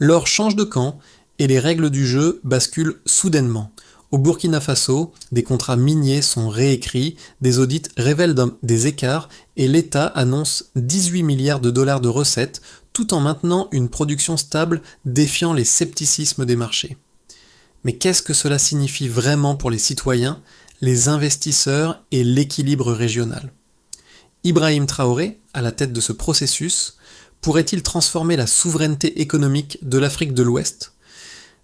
L'or change de camp et les règles du jeu basculent soudainement. Au Burkina Faso, des contrats miniers sont réécrits, des audits révèlent des écarts et l'État annonce 18 milliards de dollars de recettes tout en maintenant une production stable défiant les scepticismes des marchés. Mais qu'est-ce que cela signifie vraiment pour les citoyens, les investisseurs et l'équilibre régional ? Ibrahim Traoré, à la tête de ce processus, pourrait-il transformer la souveraineté économique de l'Afrique de l'Ouest ?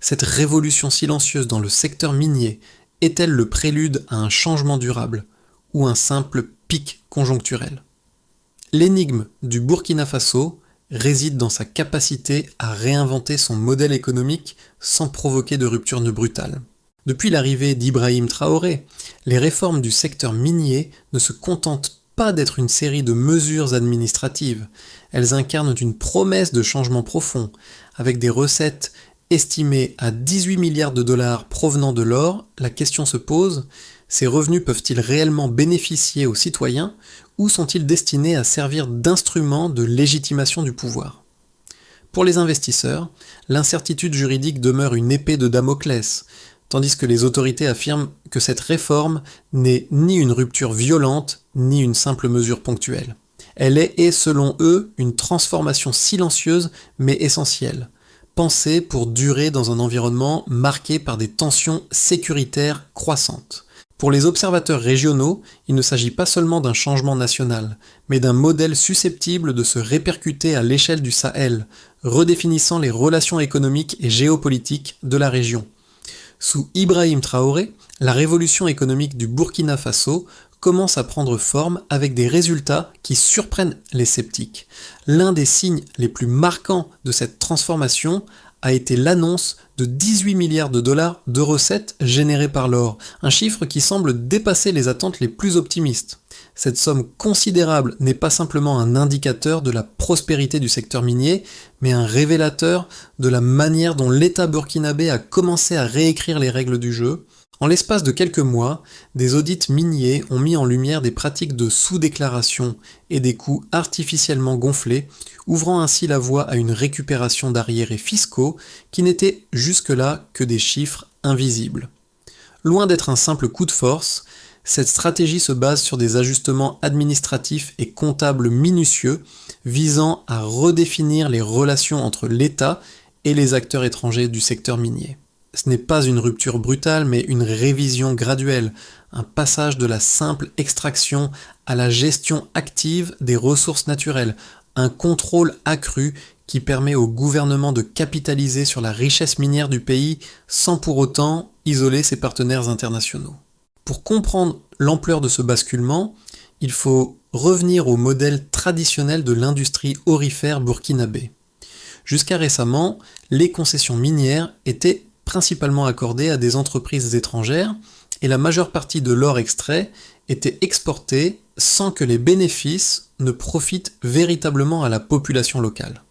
Cette révolution silencieuse dans le secteur minier est-elle le prélude à un changement durable ou un simple pic conjoncturel ? L'énigme du Burkina Faso réside dans sa capacité à réinventer son modèle économique sans provoquer de rupture brutale. Depuis l'arrivée d'Ibrahim Traoré, les réformes du secteur minier ne se contentent pas d'être une série de mesures administratives, elles incarnent une promesse de changement profond, avec des recettes estimées à 18 milliards de dollars provenant de l'or. La question se pose, ces revenus peuvent-ils réellement bénéficier aux citoyens ou sont-ils destinés à servir d'instrument de légitimation du pouvoir ? Pour les investisseurs, l'incertitude juridique demeure une épée de Damoclès, tandis que les autorités affirment que cette réforme n'est ni une rupture violente, ni une simple mesure ponctuelle. Elle est, selon eux, une transformation silencieuse mais essentielle, pensée pour durer dans un environnement marqué par des tensions sécuritaires croissantes. Pour les observateurs régionaux, il ne s'agit pas seulement d'un changement national, mais d'un modèle susceptible de se répercuter à l'échelle du Sahel, redéfinissant les relations économiques et géopolitiques de la région. Sous Ibrahim Traoré, la révolution économique du Burkina Faso commence à prendre forme avec des résultats qui surprennent les sceptiques. L'un des signes les plus marquants de cette transformation a été l'annonce de 18 milliards de dollars de recettes générées par l'or, un chiffre qui semble dépasser les attentes les plus optimistes. Cette somme considérable n'est pas simplement un indicateur de la prospérité du secteur minier, mais un révélateur de la manière dont l'État burkinabé a commencé à réécrire les règles du jeu. En l'espace de quelques mois, des audits miniers ont mis en lumière des pratiques de sous-déclaration et des coûts artificiellement gonflés, ouvrant ainsi la voie à une récupération d'arriérés fiscaux qui n'étaient jusque-là que des chiffres invisibles. Loin d'être un simple coup de force, cette stratégie se base sur des ajustements administratifs et comptables minutieux visant à redéfinir les relations entre l'État et les acteurs étrangers du secteur minier. Ce n'est pas une rupture brutale, mais une révision graduelle, un passage de la simple extraction à la gestion active des ressources naturelles, un contrôle accru qui permet au gouvernement de capitaliser sur la richesse minière du pays sans pour autant isoler ses partenaires internationaux. Pour comprendre l'ampleur de ce basculement, il faut revenir au modèle traditionnel de l'industrie aurifère burkinabé. Jusqu'à récemment, les concessions minières étaient principalement accordées à des entreprises étrangères et la majeure partie de l'or extrait était exportée sans que les bénéfices ne profitent véritablement à la population locale.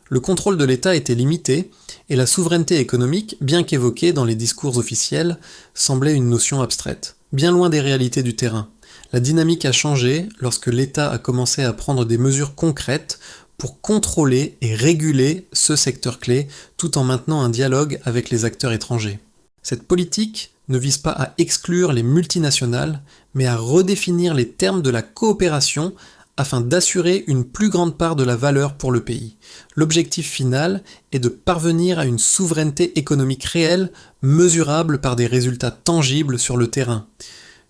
Le contrôle de l'État était limité et la souveraineté économique, bien qu'évoquée dans les discours officiels, semblait une notion abstraite, bien loin des réalités du terrain. La dynamique a changé lorsque l'État a commencé à prendre des mesures concrètes pour contrôler et réguler ce secteur clé tout en maintenant un dialogue avec les acteurs étrangers. Cette politique ne vise pas à exclure les multinationales, mais à redéfinir les termes de la coopération afin d'assurer une plus grande part de la valeur pour le pays. L'objectif final est de parvenir à une souveraineté économique réelle, mesurable par des résultats tangibles sur le terrain.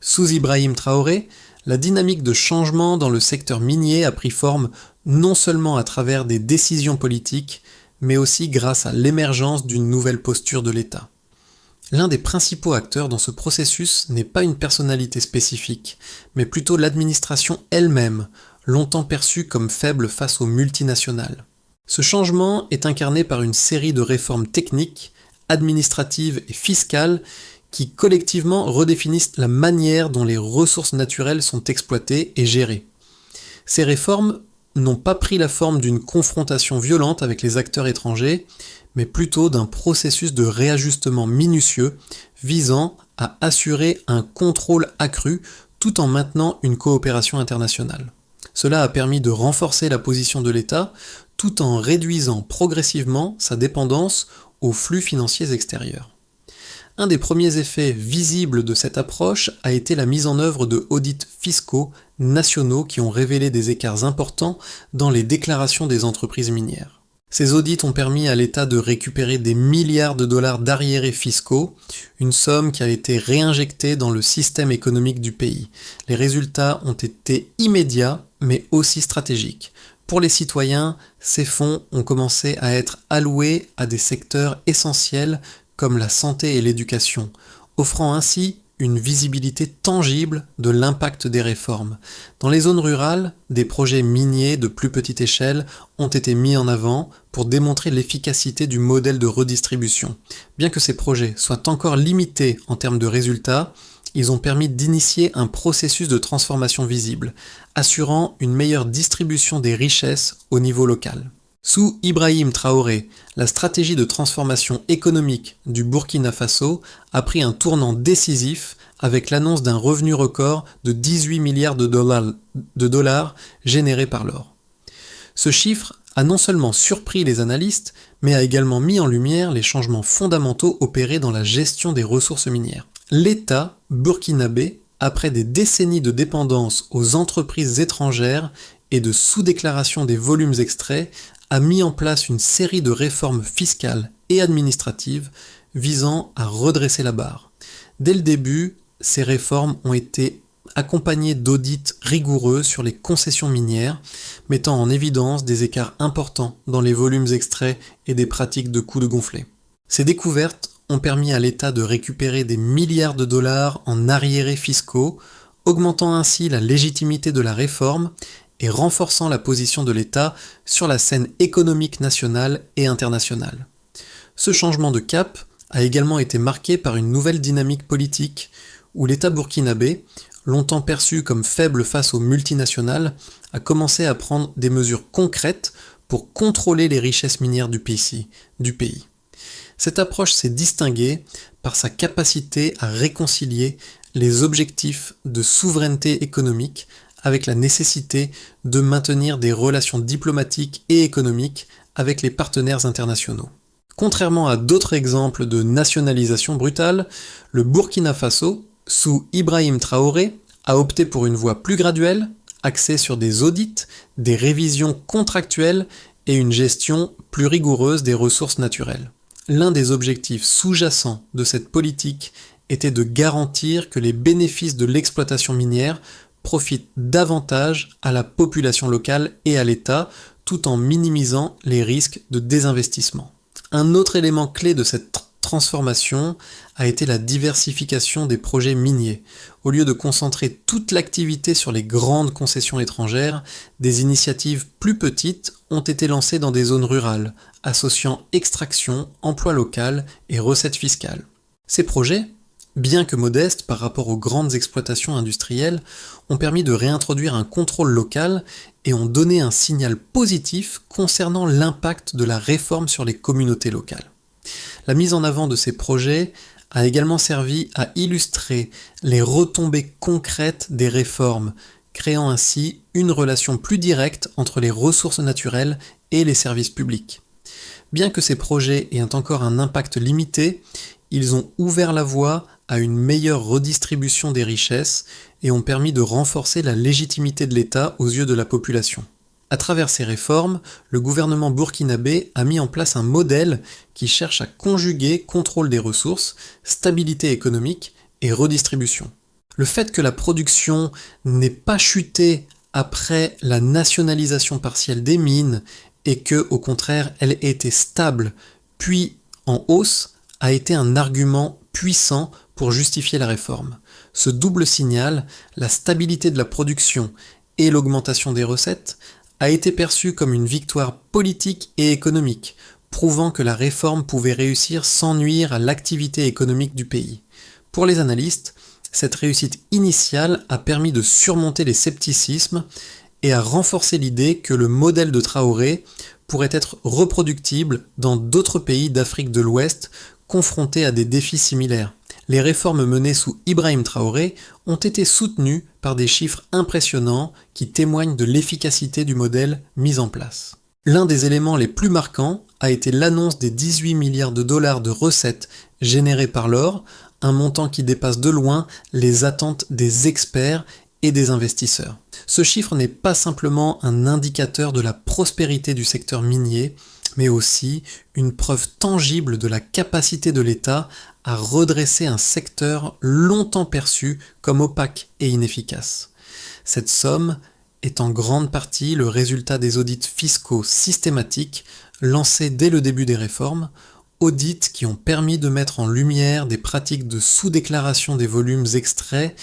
Sous Ibrahim Traoré, la dynamique de changement dans le secteur minier a pris forme non seulement à travers des décisions politiques, mais aussi grâce à l'émergence d'une nouvelle posture de l'État. L'un des principaux acteurs dans ce processus n'est pas une personnalité spécifique, mais plutôt l'administration elle-même, longtemps perçue comme faible face aux multinationales. Ce changement est incarné par une série de réformes techniques, administratives et fiscales qui collectivement redéfinissent la manière dont les ressources naturelles sont exploitées et gérées. Ces réformes n'ont pas pris la forme d'une confrontation violente avec les acteurs étrangers, mais plutôt d'un processus de réajustement minutieux visant à assurer un contrôle accru tout en maintenant une coopération internationale. Cela a permis de renforcer la position de l'État tout en réduisant progressivement sa dépendance aux flux financiers extérieurs. Un des premiers effets visibles de cette approche a été la mise en œuvre de audits fiscaux nationaux qui ont révélé des écarts importants dans les déclarations des entreprises minières. Ces audits ont permis à l'État de récupérer des milliards de dollars d'arriérés fiscaux, une somme qui a été réinjectée dans le système économique du pays. Les résultats ont été immédiats, mais aussi stratégiques. Pour les citoyens, ces fonds ont commencé à être alloués à des secteurs essentiels comme la santé et l'éducation, offrant ainsi une visibilité tangible de l'impact des réformes. Dans les zones rurales, des projets miniers de plus petite échelle ont été mis en avant pour démontrer l'efficacité du modèle de redistribution. Bien que ces projets soient encore limités en termes de résultats, ils ont permis d'initier un processus de transformation visible, assurant une meilleure distribution des richesses au niveau local. Sous Ibrahim Traoré, la stratégie de transformation économique du Burkina Faso a pris un tournant décisif avec l'annonce d'un revenu record de 18 milliards de dollars générés par l'or. Ce chiffre a non seulement surpris les analystes, mais a également mis en lumière les changements fondamentaux opérés dans la gestion des ressources minières. L'État burkinabé, après des décennies de dépendance aux entreprises étrangères et de sous-déclaration des volumes extraits, a mis en place une série de réformes fiscales et administratives visant à redresser la barre. Dès le début, ces réformes ont été accompagnées d'audits rigoureux sur les concessions minières, mettant en évidence des écarts importants dans les volumes extraits et des pratiques de coups de gonflets. Ces découvertes ont permis à l'État de récupérer des milliards de dollars en arriérés fiscaux, augmentant ainsi la légitimité de la réforme et renforçant la position de l'État sur la scène économique nationale et internationale. Ce changement de cap a également été marqué par une nouvelle dynamique politique où l'État burkinabé, longtemps perçu comme faible face aux multinationales, a commencé à prendre des mesures concrètes pour contrôler les richesses minières du pays. Cette approche s'est distinguée par sa capacité à réconcilier les objectifs de souveraineté économique avec la nécessité de maintenir des relations diplomatiques et économiques avec les partenaires internationaux. Contrairement à d'autres exemples de nationalisation brutale, le Burkina Faso, sous Ibrahim Traoré, a opté pour une voie plus graduelle, axée sur des audits, des révisions contractuelles et une gestion plus rigoureuse des ressources naturelles. L'un des objectifs sous-jacents de cette politique était de garantir que les bénéfices de l'exploitation minière profitent davantage à la population locale et à l'État, tout en minimisant les risques de désinvestissement. Un autre élément clé de cette transformation a été la diversification des projets miniers. Au lieu de concentrer toute l'activité sur les grandes concessions étrangères, des initiatives plus petites ont été lancées dans des zones rurales, associant extraction, emploi local et recettes fiscales. Ces projets, bien que modestes par rapport aux grandes exploitations industrielles, ont permis de réintroduire un contrôle local et ont donné un signal positif concernant l'impact de la réforme sur les communautés locales. La mise en avant de ces projets a également servi à illustrer les retombées concrètes des réformes, créant ainsi une relation plus directe entre les ressources naturelles et les services publics. Bien que ces projets aient encore un impact limité, ils ont ouvert la voie à une meilleure redistribution des richesses et ont permis de renforcer la légitimité de l'État aux yeux de la population. À travers ces réformes, le gouvernement burkinabé a mis en place un modèle qui cherche à conjuguer contrôle des ressources, stabilité économique et redistribution. Le fait que la production n'ait pas chuté après la nationalisation partielle des mines et que, au contraire, elle ait été stable puis en hausse a été un argument puissant pour justifier la réforme. Ce double signal, la stabilité de la production et l'augmentation des recettes, a été perçu comme une victoire politique et économique, prouvant que la réforme pouvait réussir sans nuire à l'activité économique du pays. Pour les analystes, cette réussite initiale a permis de surmonter les scepticismes et a renforcé l'idée que le modèle de Traoré pourrait être reproductible dans d'autres pays d'Afrique de l'Ouest confrontés à des défis similaires. Les réformes menées sous Ibrahim Traoré ont été soutenues par des chiffres impressionnants qui témoignent de l'efficacité du modèle mis en place. L'un des éléments les plus marquants a été l'annonce des 18 milliards de dollars de recettes générées par l'or, un montant qui dépasse de loin les attentes des experts et des investisseurs. Ce chiffre n'est pas simplement un indicateur de la prospérité du secteur minier, mais aussi une preuve tangible de la capacité de l'État à redresser un secteur longtemps perçu comme opaque et inefficace. Cette somme est en grande partie le résultat des audits fiscaux systématiques lancés dès le début des réformes, audits qui ont permis de mettre en lumière des pratiques de sous-déclaration des volumes extraits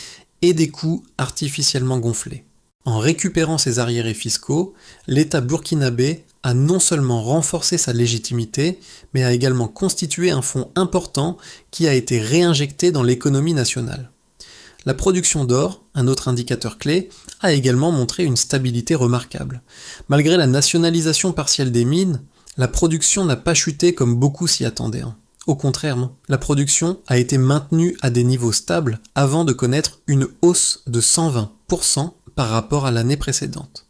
et des coûts artificiellement gonflés. En récupérant ces arriérés fiscaux, l'État burkinabé a non seulement renforcé sa légitimité, mais a également constitué un fonds important qui a été réinjecté dans l'économie nationale. La production d'or, un autre indicateur clé, a également montré une stabilité remarquable. Malgré la nationalisation partielle des mines, la production n'a pas chuté comme beaucoup s'y attendaient. Au contraire, la production a été maintenue à des niveaux stables avant de connaître une hausse de 120% par rapport à l'année précédente.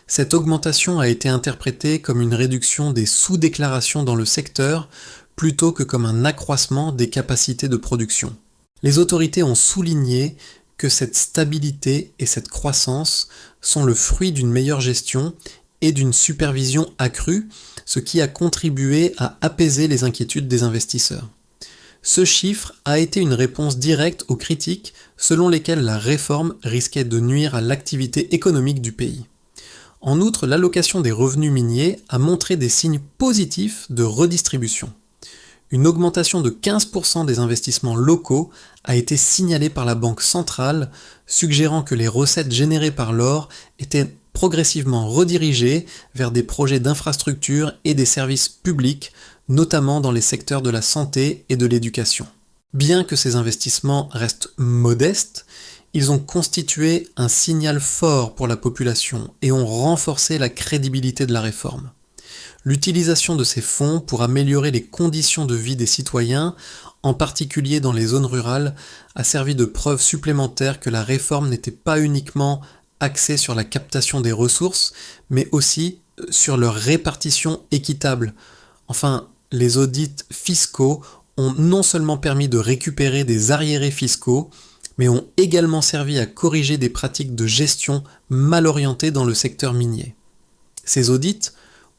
Cette augmentation a été interprétée comme une réduction des sous-déclarations dans le secteur plutôt que comme un accroissement des capacités de production. Les autorités ont souligné que cette stabilité et cette croissance sont le fruit d'une meilleure gestion et d'une supervision accrue, ce qui a contribué à apaiser les inquiétudes des investisseurs. Ce chiffre a été une réponse directe aux critiques selon lesquelles la réforme risquait de nuire à l'activité économique du pays. En outre, l'allocation des revenus miniers a montré des signes positifs de redistribution. Une augmentation de 15% des investissements locaux a été signalée par la Banque centrale, suggérant que les recettes générées par l'or étaient progressivement redirigées vers des projets d'infrastructure et des services publics, notamment dans les secteurs de la santé et de l'éducation. Bien que ces investissements restent modestes, ils ont constitué un signal fort pour la population et ont renforcé la crédibilité de la réforme. L'utilisation de ces fonds pour améliorer les conditions de vie des citoyens, en particulier dans les zones rurales, a servi de preuve supplémentaire que la réforme n'était pas uniquement axée sur la captation des ressources, mais aussi sur leur répartition équitable. Enfin, les audits fiscaux ont non seulement permis de récupérer des arriérés fiscaux, mais ont également servi à corriger des pratiques de gestion mal orientées dans le secteur minier. Ces audits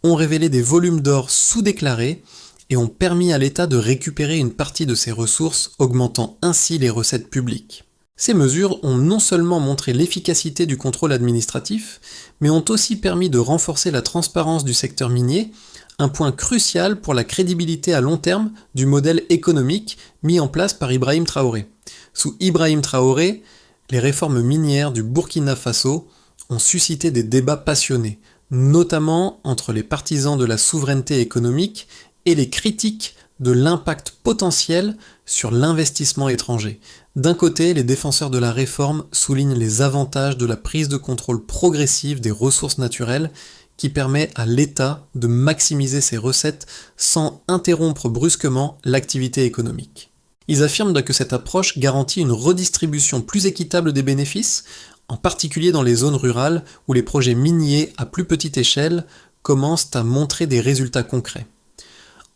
ont révélé des volumes d'or sous-déclarés et ont permis à l'État de récupérer une partie de ses ressources, augmentant ainsi les recettes publiques. Ces mesures ont non seulement montré l'efficacité du contrôle administratif, mais ont aussi permis de renforcer la transparence du secteur minier, un point crucial pour la crédibilité à long terme du modèle économique mis en place par Ibrahim Traoré. Sous Ibrahim Traoré, les réformes minières du Burkina Faso ont suscité des débats passionnés, notamment entre les partisans de la souveraineté économique et les critiques de l'impact potentiel sur l'investissement étranger. D'un côté, les défenseurs de la réforme soulignent les avantages de la prise de contrôle progressive des ressources naturelles qui permet à l'État de maximiser ses recettes sans interrompre brusquement l'activité économique. Ils affirment que cette approche garantit une redistribution plus équitable des bénéfices, en particulier dans les zones rurales où les projets miniers à plus petite échelle commencent à montrer des résultats concrets.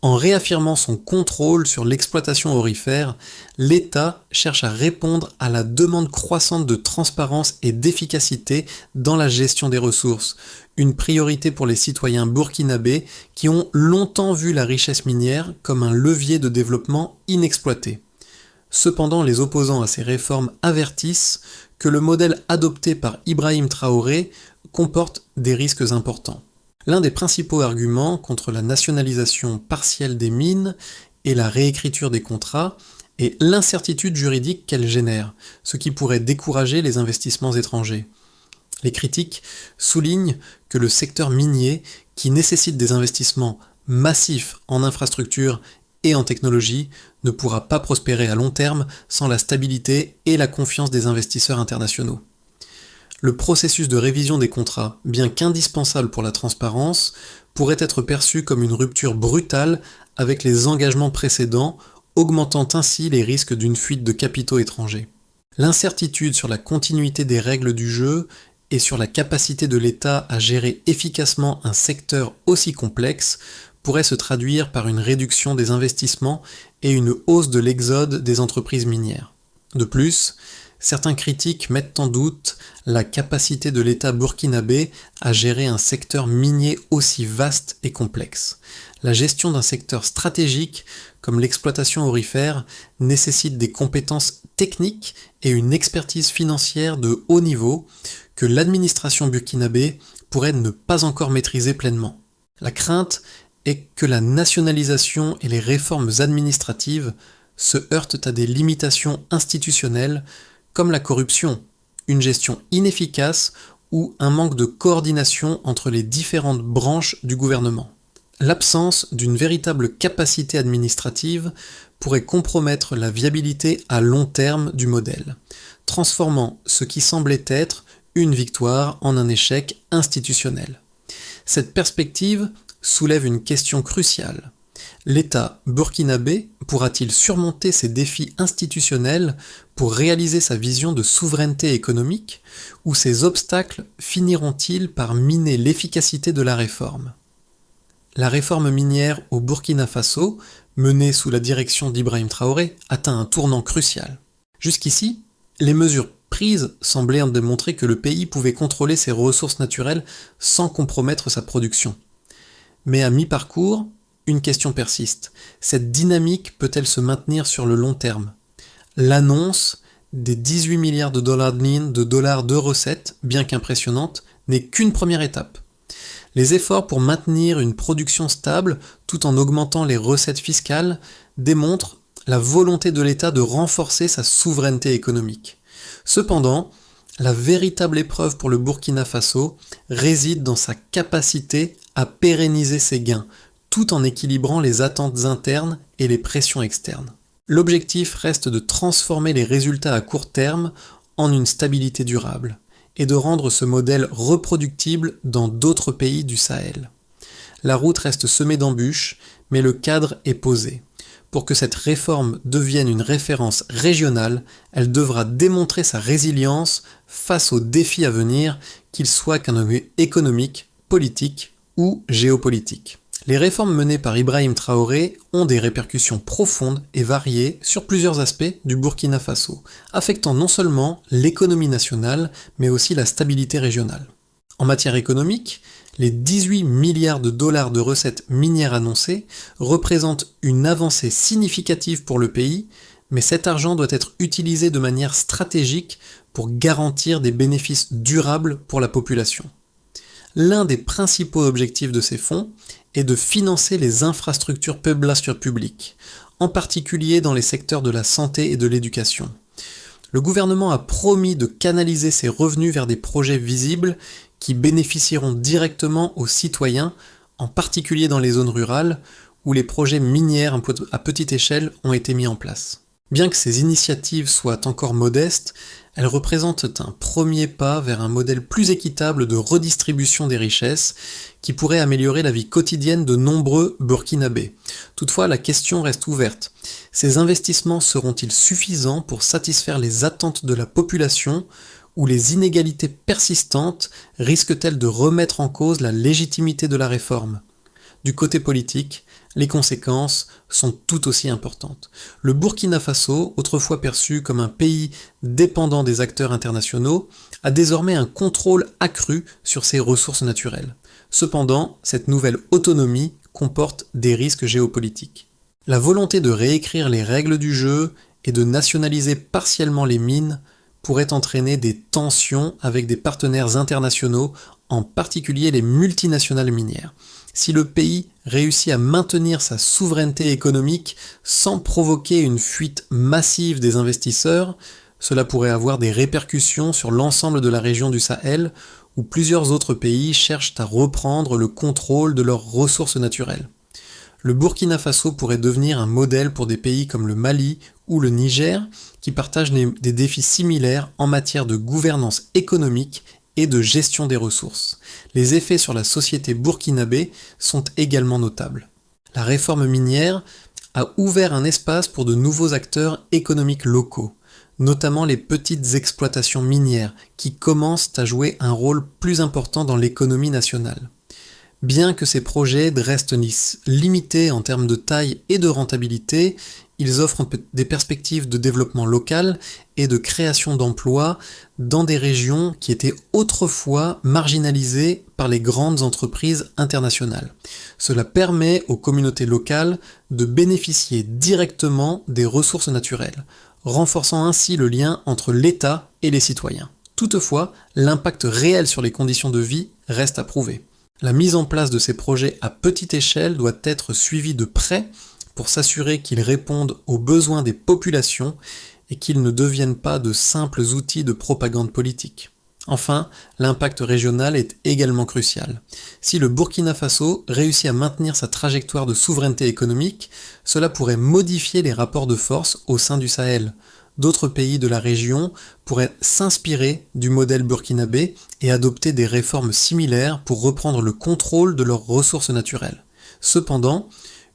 En réaffirmant son contrôle sur l'exploitation aurifère, l'État cherche à répondre à la demande croissante de transparence et d'efficacité dans la gestion des ressources, une priorité pour les citoyens burkinabés qui ont longtemps vu la richesse minière comme un levier de développement inexploité. Cependant, les opposants à ces réformes avertissent que le modèle adopté par Ibrahim Traoré comporte des risques importants. L'un des principaux arguments contre la nationalisation partielle des mines et la réécriture des contrats est l'incertitude juridique qu'elle génère, ce qui pourrait décourager les investissements étrangers. Les critiques soulignent que le secteur minier, qui nécessite des investissements massifs en infrastructures et en technologie, ne pourra pas prospérer à long terme sans la stabilité et la confiance des investisseurs internationaux. Le processus de révision des contrats, bien qu'indispensable pour la transparence, pourrait être perçu comme une rupture brutale avec les engagements précédents, augmentant ainsi les risques d'une fuite de capitaux étrangers. L'incertitude sur la continuité des règles du jeu et sur la capacité de l'État à gérer efficacement un secteur aussi complexe pourrait se traduire par une réduction des investissements et une hausse de l'exode des entreprises minières. De plus, certains critiques mettent en doute la capacité de l'État burkinabé à gérer un secteur minier aussi vaste et complexe. La gestion d'un secteur stratégique comme l'exploitation aurifère nécessite des compétences techniques et une expertise financière de haut niveau que l'administration burkinabé pourrait ne pas encore maîtriser pleinement. La crainte est que la nationalisation et les réformes administratives se heurtent à des limitations institutionnelles comme la corruption, une gestion inefficace ou un manque de coordination entre les différentes branches du gouvernement. L'absence d'une véritable capacité administrative pourrait compromettre la viabilité à long terme du modèle, transformant ce qui semblait être une victoire en un échec institutionnel. Cette perspective soulève une question cruciale. L'État burkinabé pourra-t-il surmonter ces défis institutionnels pour réaliser sa vision de souveraineté économique, ou ces obstacles finiront-ils par miner l'efficacité de la réforme ? La réforme minière au Burkina Faso, menée sous la direction d'Ibrahim Traoré, atteint un tournant crucial. Jusqu'ici, les mesures prises semblaient démontrer que le pays pouvait contrôler ses ressources naturelles sans compromettre sa production. Mais à mi-parcours, une question persiste. Cette dynamique peut-elle se maintenir sur le long terme ? L'annonce des 18 milliards de dollars de mines, de dollars de recettes, bien qu'impressionnante, n'est qu'une première étape. Les efforts pour maintenir une production stable tout en augmentant les recettes fiscales démontrent la volonté de l'État de renforcer sa souveraineté économique. Cependant, la véritable épreuve pour le Burkina Faso réside dans sa capacité à pérenniser ses gains, tout en équilibrant les attentes internes et les pressions externes. L'objectif reste de transformer les résultats à court terme en une stabilité durable, et de rendre ce modèle reproductible dans d'autres pays du Sahel. La route reste semée d'embûches, mais le cadre est posé. Pour que cette réforme devienne une référence régionale, elle devra démontrer sa résilience face aux défis à venir, qu'ils soient économiques, politiques ou géopolitiques. Les réformes menées par Ibrahim Traoré ont des répercussions profondes et variées sur plusieurs aspects du Burkina Faso, affectant non seulement l'économie nationale, mais aussi la stabilité régionale. En matière économique, les 18 milliards de dollars de recettes minières annoncées représentent une avancée significative pour le pays, mais cet argent doit être utilisé de manière stratégique pour garantir des bénéfices durables pour la population. L'un des principaux objectifs de ces fonds est de financer les infrastructures publiques, en particulier dans les secteurs de la santé et de l'éducation. Le gouvernement a promis de canaliser ces revenus vers des projets visibles qui bénéficieront directement aux citoyens, en particulier dans les zones rurales où les projets miniers à petite échelle ont été mis en place. Bien que ces initiatives soient encore modestes, elles représentent un premier pas vers un modèle plus équitable de redistribution des richesses qui pourrait améliorer la vie quotidienne de nombreux Burkinabés. Toutefois, la question reste ouverte. Ces investissements seront-ils suffisants pour satisfaire les attentes de la population, ou les inégalités persistantes risquent-elles de remettre en cause la légitimité de la réforme ? Du côté politique, les conséquences sont tout aussi importantes. Le Burkina Faso, autrefois perçu comme un pays dépendant des acteurs internationaux, a désormais un contrôle accru sur ses ressources naturelles. Cependant, cette nouvelle autonomie comporte des risques géopolitiques. La volonté de réécrire les règles du jeu et de nationaliser partiellement les mines pourrait entraîner des tensions avec des partenaires internationaux, en particulier les multinationales minières. Si le pays réussit à maintenir sa souveraineté économique sans provoquer une fuite massive des investisseurs, cela pourrait avoir des répercussions sur l'ensemble de la région du Sahel, où plusieurs autres pays cherchent à reprendre le contrôle de leurs ressources naturelles. Le Burkina Faso pourrait devenir un modèle pour des pays comme le Mali ou le Niger, qui partagent des défis similaires en matière de gouvernance économique et de gestion des ressources. Les effets sur la société burkinabé sont également notables. La réforme minière a ouvert un espace pour de nouveaux acteurs économiques locaux. notamment les petites exploitations minières qui commencent à jouer un rôle plus important dans l'économie nationale. Bien que ces projets restent limités en termes de taille et de rentabilité, ils offrent des perspectives de développement local et de création d'emplois dans des régions qui étaient autrefois marginalisées par les grandes entreprises internationales. Cela permet aux communautés locales de bénéficier directement des ressources naturelles, renforçant ainsi le lien entre l'État et les citoyens. Toutefois, l'impact réel sur les conditions de vie reste à prouver. La mise en place de ces projets à petite échelle doit être suivie de près pour s'assurer qu'ils répondent aux besoins des populations et qu'ils ne deviennent pas de simples outils de propagande politique. Enfin, l'impact régional est également crucial. Si le Burkina Faso réussit à maintenir sa trajectoire de souveraineté économique, cela pourrait modifier les rapports de force au sein du Sahel. D'autres pays de la région pourraient s'inspirer du modèle burkinabé et adopter des réformes similaires pour reprendre le contrôle de leurs ressources naturelles. Cependant,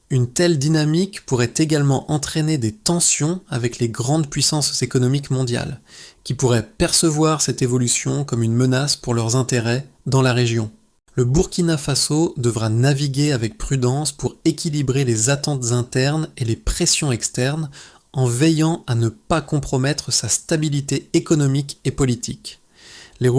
une telle dynamique pourrait également entraîner des tensions avec les grandes puissances économiques mondiales, qui pourraient percevoir cette évolution comme une menace pour leurs intérêts dans la région. Le Burkina Faso devra naviguer avec prudence pour équilibrer les attentes internes et les pressions externes en veillant à ne pas compromettre sa stabilité économique et politique. Les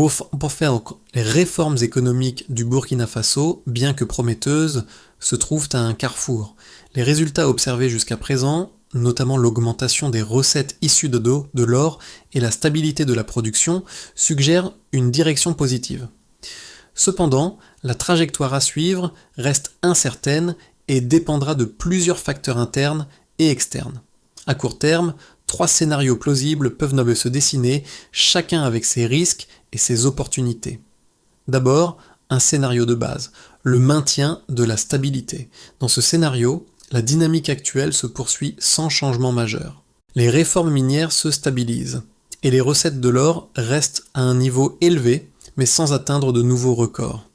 réformes économiques du Burkina Faso, bien que prometteuses, se trouvent à un carrefour. Les résultats observés jusqu'à présent, notamment l'augmentation des recettes issues de l'or et la stabilité de la production, suggèrent une direction positive. Cependant, la trajectoire à suivre reste incertaine et dépendra de plusieurs facteurs internes et externes. À court terme, 3 scénarios plausibles peuvent se dessiner, chacun avec ses risques et ses opportunités. D'abord, un scénario de base, le maintien de la stabilité. Dans ce scénario, la dynamique actuelle se poursuit sans changement majeur. Les réformes minières se stabilisent, et les recettes de l'or restent à un niveau élevé, mais sans atteindre de nouveaux records.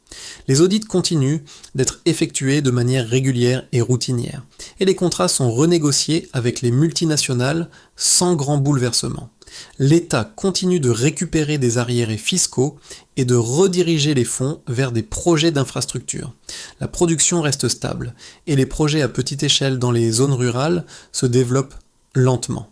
Les audits continuent d'être effectués de manière régulière et routinière, et les contrats sont renégociés avec les multinationales sans grand bouleversement. L'État continue de récupérer des arriérés fiscaux et de rediriger les fonds vers des projets d'infrastructure. La production reste stable, et les projets à petite échelle dans les zones rurales se développent lentement.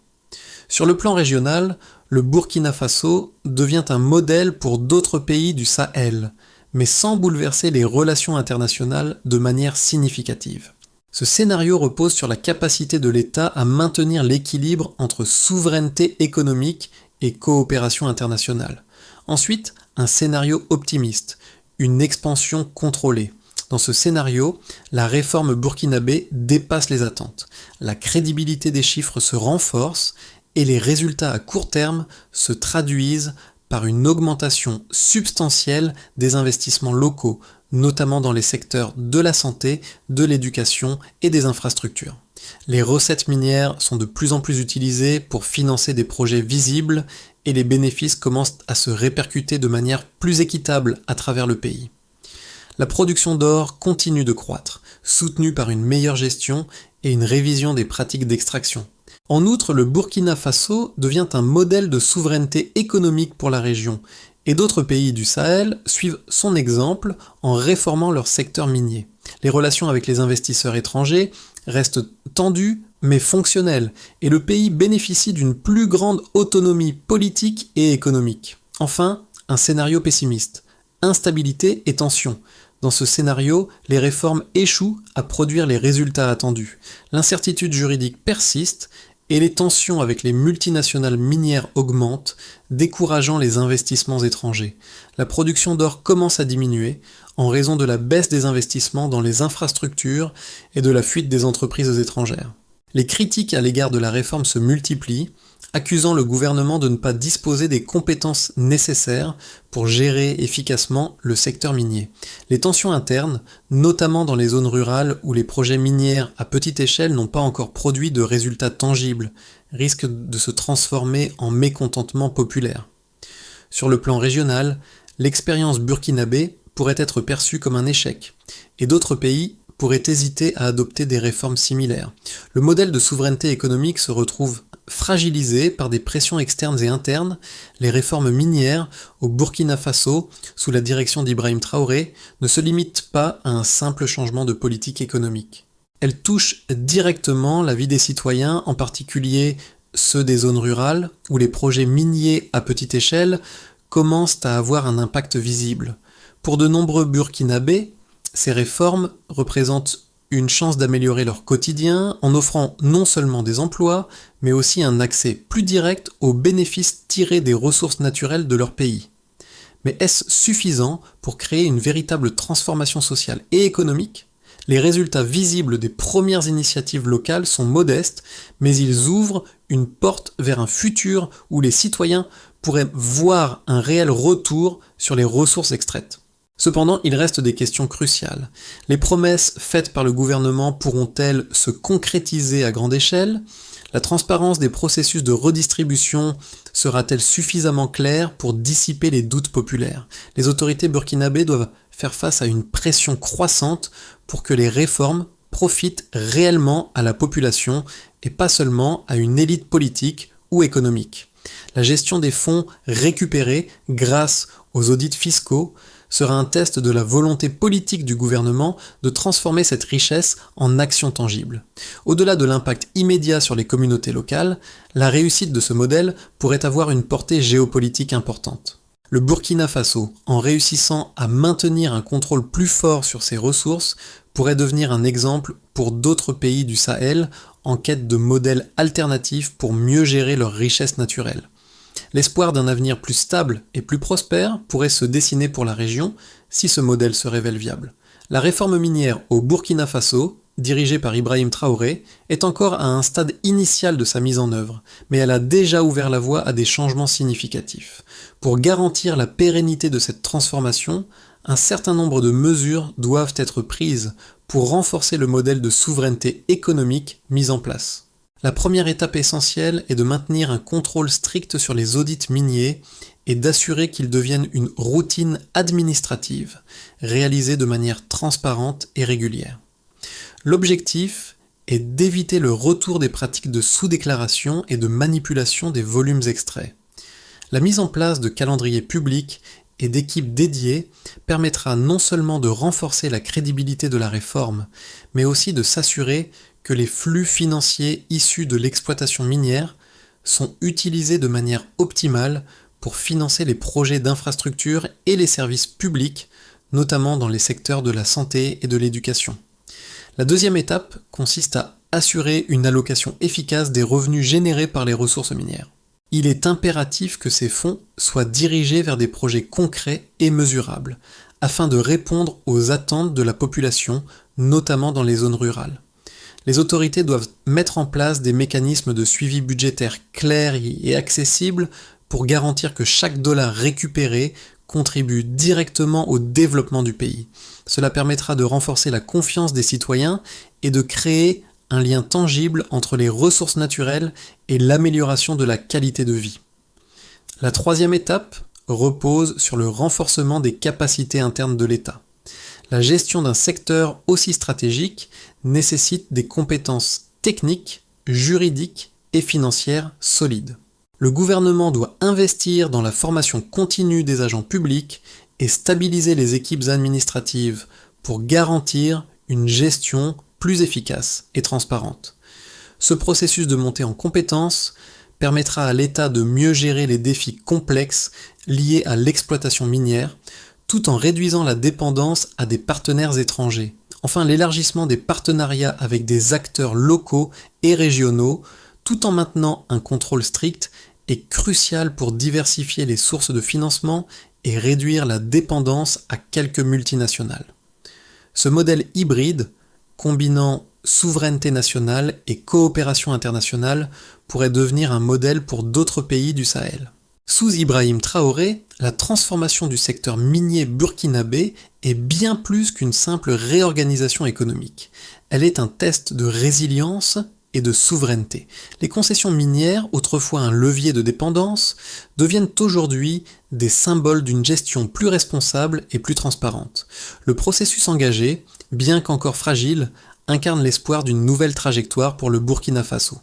Sur le plan régional, le Burkina Faso devient un modèle pour d'autres pays du Sahel, mais sans bouleverser les relations internationales de manière significative. Ce scénario repose sur la capacité de l'État à maintenir l'équilibre entre souveraineté économique et coopération internationale. Ensuite, un scénario optimiste, une expansion contrôlée. Dans ce scénario, la réforme burkinabé dépasse les attentes. La crédibilité des chiffres se renforce et les résultats à court terme se traduisent par une augmentation substantielle des investissements locaux, notamment dans les secteurs de la santé, de l'éducation et des infrastructures. Les recettes minières sont de plus en plus utilisées pour financer des projets visibles et les bénéfices commencent à se répercuter de manière plus équitable à travers le pays. La production d'or continue de croître, soutenue par une meilleure gestion et une révision des pratiques d'extraction. En outre, le Burkina Faso devient un modèle de souveraineté économique pour la région, et d'autres pays du Sahel suivent son exemple en réformant leur secteur minier. Les relations avec les investisseurs étrangers restent tendues mais fonctionnelles, et le pays bénéficie d'une plus grande autonomie politique et économique. Enfin, un scénario pessimiste. Instabilité et tension. Dans ce scénario, les réformes échouent à produire les résultats attendus. L'incertitude juridique persiste et les tensions avec les multinationales minières augmentent, décourageant les investissements étrangers. La production d'or commence à diminuer en raison de la baisse des investissements dans les infrastructures et de la fuite des entreprises étrangères. Les critiques à l'égard de la réforme se multiplient, accusant le gouvernement de ne pas disposer des compétences nécessaires pour gérer efficacement le secteur minier. Les tensions internes, notamment dans les zones rurales où les projets miniers à petite échelle n'ont pas encore produit de résultats tangibles, risquent de se transformer en mécontentement populaire. Sur le plan régional, l'expérience burkinabé pourrait être perçue comme un échec, et d'autres pays pourraient hésiter à adopter des réformes similaires. Le modèle de souveraineté économique se retrouve fragilisées par des pressions externes et internes, les réformes minières au Burkina Faso, sous la direction d'Ibrahim Traoré, ne se limitent pas à un simple changement de politique économique. Elles touchent directement la vie des citoyens, en particulier ceux des zones rurales, où les projets miniers à petite échelle commencent à avoir un impact visible. Pour de nombreux Burkinabés, ces réformes représentent une chance d'améliorer leur quotidien en offrant non seulement des emplois, mais aussi un accès plus direct aux bénéfices tirés des ressources naturelles de leur pays. Mais est-ce suffisant pour créer une véritable transformation sociale et économique ? Les résultats visibles des premières initiatives locales sont modestes, mais ils ouvrent une porte vers un futur où les citoyens pourraient voir un réel retour sur les ressources extraites. Cependant, il reste des questions cruciales. Les promesses faites par le gouvernement pourront-elles se concrétiser à grande échelle ? La transparence des processus de redistribution sera-t-elle suffisamment claire pour dissiper les doutes populaires ? Les autorités burkinabées doivent faire face à une pression croissante pour que les réformes profitent réellement à la population et pas seulement à une élite politique ou économique. La gestion des fonds récupérés grâce aux audits fiscaux sera un test de la volonté politique du gouvernement de transformer cette richesse en actions tangibles. Au-delà de l'impact immédiat sur les communautés locales, la réussite de ce modèle pourrait avoir une portée géopolitique importante. Le Burkina Faso, en réussissant à maintenir un contrôle plus fort sur ses ressources, pourrait devenir un exemple pour d'autres pays du Sahel en quête de modèles alternatifs pour mieux gérer leurs richesses naturelles. L'espoir d'un avenir plus stable et plus prospère pourrait se dessiner pour la région si ce modèle se révèle viable. La réforme minière au Burkina Faso, dirigée par Ibrahim Traoré, est encore à un stade initial de sa mise en œuvre, mais elle a déjà ouvert la voie à des changements significatifs. Pour garantir la pérennité de cette transformation, un certain nombre de mesures doivent être prises pour renforcer le modèle de souveraineté économique mis en place. La première étape essentielle est de maintenir un contrôle strict sur les audits miniers et d'assurer qu'ils deviennent une routine administrative, réalisée de manière transparente et régulière. L'objectif est d'éviter le retour des pratiques de sous-déclaration et de manipulation des volumes extraits. La mise en place de calendriers publics et d'équipes dédiées permettra non seulement de renforcer la crédibilité de la réforme, mais aussi de s'assurer que les flux financiers issus de l'exploitation minière sont utilisés de manière optimale pour financer les projets d'infrastructure et les services publics, notamment dans les secteurs de la santé et de l'éducation. La deuxième étape consiste à assurer une allocation efficace des revenus générés par les ressources minières. Il est impératif que ces fonds soient dirigés vers des projets concrets et mesurables, afin de répondre aux attentes de la population, notamment dans les zones rurales. Les autorités doivent mettre en place des mécanismes de suivi budgétaire clairs et accessibles pour garantir que chaque dollar récupéré contribue directement au développement du pays. Cela permettra de renforcer la confiance des citoyens et de créer un lien tangible entre les ressources naturelles et l'amélioration de la qualité de vie. La troisième étape repose sur le renforcement des capacités internes de l'État. La gestion d'un secteur aussi stratégique nécessite des compétences techniques, juridiques et financières solides. Le gouvernement doit investir dans la formation continue des agents publics et stabiliser les équipes administratives pour garantir une gestion plus efficace et transparente. Ce processus de montée en compétences permettra à l'État de mieux gérer les défis complexes liés à l'exploitation minière, tout en réduisant la dépendance à des partenaires étrangers. Enfin, l'élargissement des partenariats avec des acteurs locaux et régionaux, tout en maintenant un contrôle strict, est crucial pour diversifier les sources de financement et réduire la dépendance à quelques multinationales. Ce modèle hybride, combinant souveraineté nationale et coopération internationale, pourrait devenir un modèle pour d'autres pays du Sahel. Sous Ibrahim Traoré, la transformation du secteur minier burkinabé est bien plus qu'une simple réorganisation économique. Elle est un test de résilience et de souveraineté. Les concessions minières, autrefois un levier de dépendance, deviennent aujourd'hui des symboles d'une gestion plus responsable et plus transparente. Le processus engagé, bien qu'encore fragile, incarne l'espoir d'une nouvelle trajectoire pour le Burkina Faso.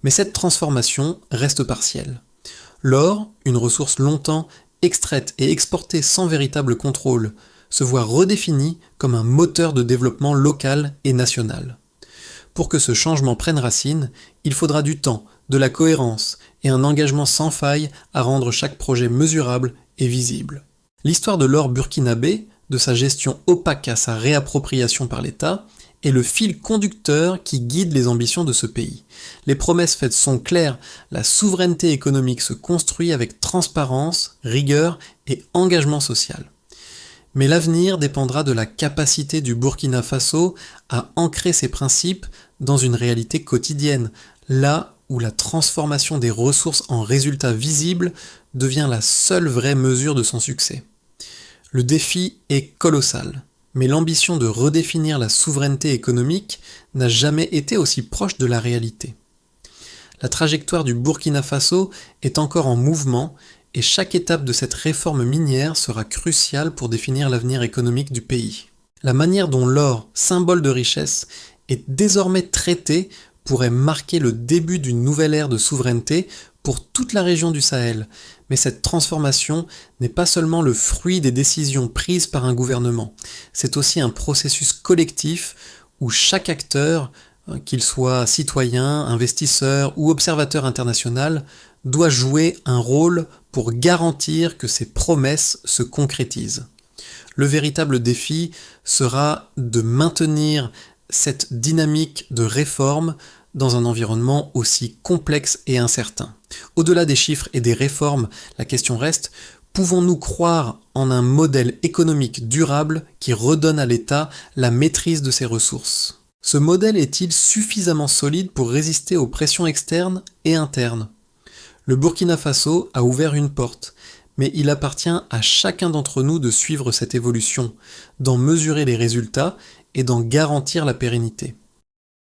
Mais cette transformation reste partielle. L'or, une ressource longtemps extraite et exportée sans véritable contrôle, se voit redéfini comme un moteur de développement local et national. Pour que ce changement prenne racine, il faudra du temps, de la cohérence et un engagement sans faille à rendre chaque projet mesurable et visible. L'histoire de l'or burkinabé, de sa gestion opaque à sa réappropriation par l'État, est le fil conducteur qui guide les ambitions de ce pays. Les promesses faites sont claires, la souveraineté économique se construit avec transparence, rigueur et engagement social. Mais l'avenir dépendra de la capacité du Burkina Faso à ancrer ses principes dans une réalité quotidienne, là où la transformation des ressources en résultats visibles devient la seule vraie mesure de son succès. Le défi est colossal, mais l'ambition de redéfinir la souveraineté économique n'a jamais été aussi proche de la réalité. La trajectoire du Burkina Faso est encore en mouvement et chaque étape de cette réforme minière sera cruciale pour définir l'avenir économique du pays. La manière dont l'or, symbole de richesse, est désormais traité pourrait marquer le début d'une nouvelle ère de souveraineté pour toute la région du Sahel, mais cette transformation n'est pas seulement le fruit des décisions prises par un gouvernement, c'est aussi un processus collectif où chaque acteur, qu'il soit citoyen, investisseur ou observateur international, doit jouer un rôle pour garantir que ces promesses se concrétisent. Le véritable défi sera de maintenir cette dynamique de réforme dans un environnement aussi complexe et incertain. Au-delà des chiffres et des réformes, la question reste, pouvons-nous croire en un modèle économique durable qui redonne à l'État la maîtrise de ses ressources ? Ce modèle est-il suffisamment solide pour résister aux pressions externes et internes ? Le Burkina Faso a ouvert une porte, mais il appartient à chacun d'entre nous de suivre cette évolution, d'en mesurer les résultats et d'en garantir la pérennité.